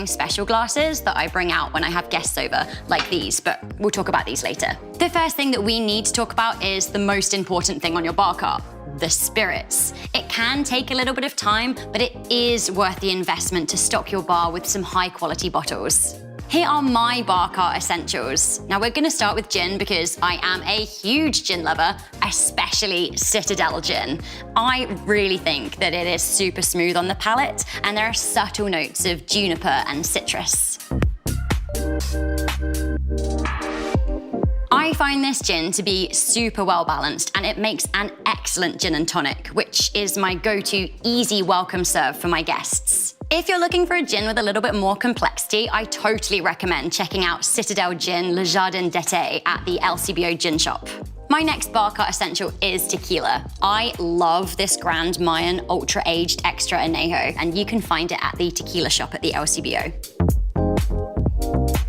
special glasses that I bring out when I have guests over, like these, but we'll talk about these later. The first thing that we need to talk about is the most important thing on your bar cart: the spirits. It can take a little bit of time, but it is worth the investment to stock your bar with some high-quality bottles. Here are my bar cart essentials. Now we're gonna start with gin because I am a huge gin lover, especially Citadel gin. I really think that it is super smooth on the palate, and there are subtle notes of juniper and citrus. I find this gin to be super well balanced, and it makes an excellent gin and tonic, which is my go-to easy welcome serve for my guests. If you're looking for a gin with a little bit more complexity, I totally recommend checking out Citadel Gin Le Jardin d'été at the LCBO Gin Shop. My next bar cart essential is tequila. I love this Grand Mayan Ultra Aged Extra Añejo, and you can find it at the tequila shop at the LCBO.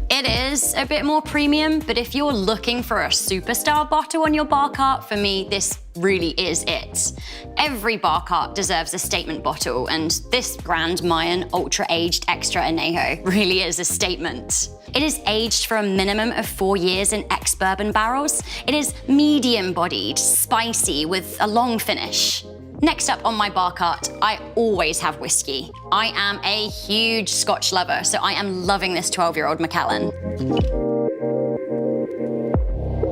It is a bit more premium, but if you're looking for a superstar bottle on your bar cart, for me, this really is it. Every bar cart deserves a statement bottle, and this Grand Mayan Ultra Aged Extra Añejo really is a statement. It is aged for a minimum of 4 years in ex-bourbon barrels. It is medium-bodied, spicy, with a long finish. Next up on my bar cart, I always have whiskey. I am a huge Scotch lover, so I am loving this 12-year-old Macallan.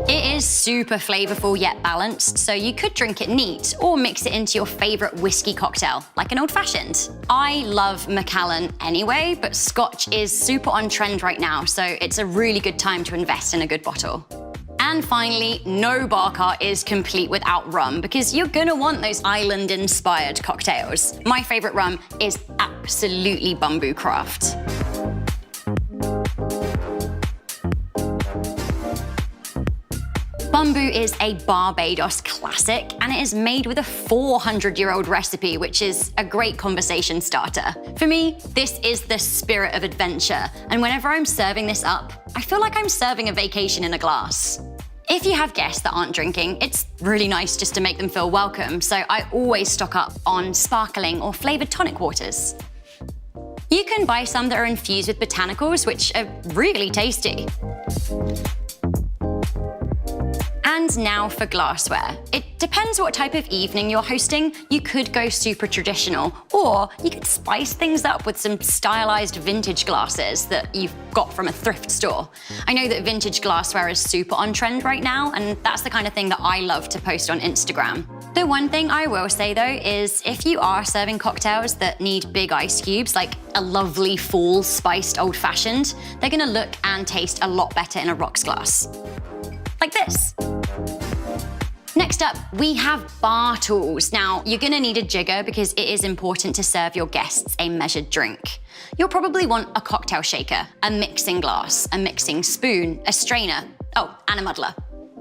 It is super flavorful yet balanced, so you could drink it neat or mix it into your favorite whiskey cocktail, like an old-fashioned. I love Macallan anyway, but Scotch is super on trend right now, so it's a really good time to invest in a good bottle. And finally, no bar cart is complete without rum, because you're gonna want those island-inspired cocktails. My favorite rum is absolutely Bumbu Craft. Bumbu is a Barbados classic, and it is made with a 400-year-old recipe, which is a great conversation starter. For me, this is the spirit of adventure, and whenever I'm serving this up, I feel like I'm serving a vacation in a glass. If you have guests that aren't drinking, it's really nice just to make them feel welcome, so I always stock up on sparkling or flavored tonic waters. You can buy some that are infused with botanicals, which are really tasty. And now for glassware. It depends what type of evening you're hosting. You could go super traditional, or you could spice things up with some stylized vintage glasses that you've got from a thrift store. I know that vintage glassware is super on trend right now, and that's the kind of thing that I love to post on Instagram. The one thing I will say though is if you are serving cocktails that need big ice cubes, like a lovely full spiced old-fashioned, they're gonna look and taste a lot better in a rocks glass. Like this. Next up, we have bar tools. Now, you're gonna need a jigger because it is important to serve your guests a measured drink. You'll probably want a cocktail shaker, a mixing glass, a mixing spoon, a strainer, oh, and a muddler.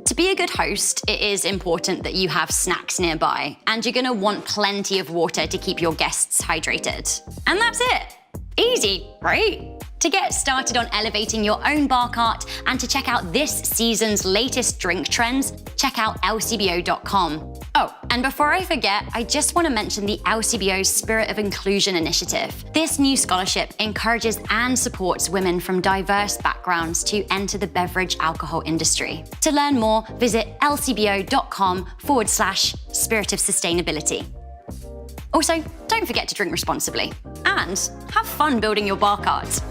To be a good host, it is important that you have snacks nearby, and you're gonna want plenty of water to keep your guests hydrated. And that's it. Easy, right? To get started on elevating your own bar cart and to check out this season's latest drink trends, check out lcbo.com. Oh, and before I forget, I just want to mention the LCBO's Spirit of Inclusion initiative. This new scholarship encourages and supports women from diverse backgrounds to enter the beverage alcohol industry. To learn more, visit lcbo.com/spirit of sustainability. Also, don't forget to drink responsibly and have fun building your bar cart.